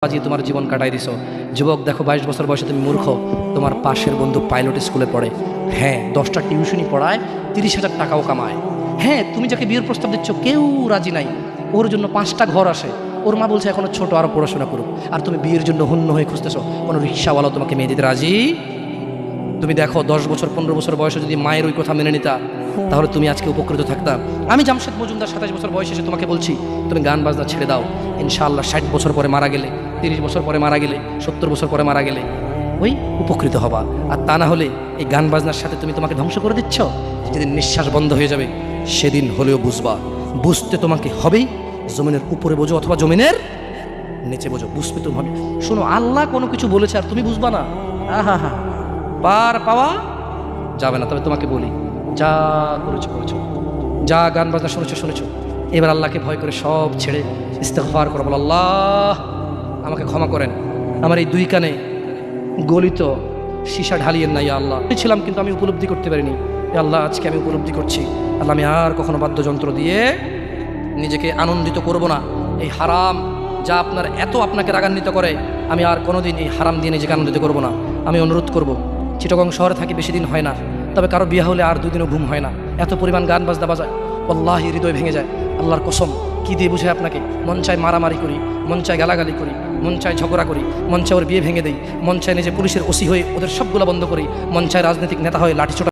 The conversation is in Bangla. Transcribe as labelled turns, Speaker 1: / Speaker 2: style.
Speaker 1: বাজিয়ে তোমার জীবন কাটাই দিছো। যুবক দেখো, 22 বছর বয়সে তুমি মূর্খ। তোমার পাশের বন্ধু পাইলট স্কুলে পড়ে, হ্যাঁ 10টা টিউশনি পড়ায়, 30,000 টাকাও কামায়। হ্যাঁ, তুমি যাকে বিয়ের প্রস্তাব দিচ্ছ কেউ রাজি নাই, ওর জন্য 5টা ঘর আসে, ওর মা বলছে এখনো ছোট, আরো পড়াশোনা করুক, আর তুমি বিয়ের জন্য হন্য হয়ে খুঁজতেছো। কোনো রিক্সাওয়ালাও তোমাকে মেয়ে দিতে রাজি। তুমি দেখো 10 বছর 15 বছর বয়সে যদি মায়ের ওই কথা মেনে নিতা, তাহলে তুমি আজকে উপকৃত থাকতাম। আমি জামশেদ মজুমদার 27 বছর বয়সে এসে তোমাকে বলছি তুমি গান বাজনা ছেড়ে দাও, ইনশাআল্লাহ 60 বছর পরে মারা গেলে, 30 বছর পরে মারা গেলে, 70 বছর পরে মারা গেলে ওই উপকৃত হবা। আর তা না হলে এই গান বাজনার সাথে তুমি তোমাকে ধ্বংস করে দিচ্ছ। যেদিন নিঃশ্বাস বন্ধ হয়ে যাবে সেদিন হলেও বুঝবা, বুঝতে তোমাকে হবেই। জমিনের উপরে বোঝো অথবা জমিনের নিচে বোঝো, বুঝবে তুমি হবে। শোনো, আল্লাহ কোনো কিছু বলেছে আর তুমি বুঝবা না, আহা হা, পার পাওয়া যাবে না। তবে তোমাকে বলি, যা করেছো করেছো, যা গান বাজনা শুনেছো শুনেছো, এবার আল্লাহকে ভয় করে সব ছেড়ে ইস্তেগফার করো, বলো আল্লাহ আমাকে ক্ষমা করেন, আমার এই 2 কানে গলিত সীসা ঢালিয়েন না ইয়া আল্লাহ। ছিলাম কিন্তু আমি উপলব্ধি করতে পারিনি, ইয়া আল্লাহ আজকে আমি উপলব্ধি করছি, আল্লাহ আমি আর কখনো বাদ্যযন্ত্র দিয়ে নিজেকে আনন্দিত করব না। এই হারাম যা আপনাকে রাগান্বিত করে, আমি আর কোনোদিন এই হারাম দিয়ে নিজেকে আনন্দিত করব না। আমি অনুরোধ করব, চিটাগং শহরে থাকি, বেশি দিন হয় না, তবে কারো বিয়ে হলে আর 2 দিনও ঘুম হয় না, এত পরিমাণ গান বাজনা বাজায়, আল্লাহি হৃদয় ভেঙে যায়। আল্লাহর কসম, কি দিয়ে বুঝে আপনাকে, মন চায় মারামারি করি, মন চায় গালাগালি করি, মন চায় ঝগড়া করি, মন চায় ওর বিয়ে ভেঙে দেই, মন চায় নিজে পুলিশের ওসি হয়ে ওদের সবগুলো বন্ধ করি, মন চায় রাজনৈতিক নেতা হয়ে লাঠিছোটা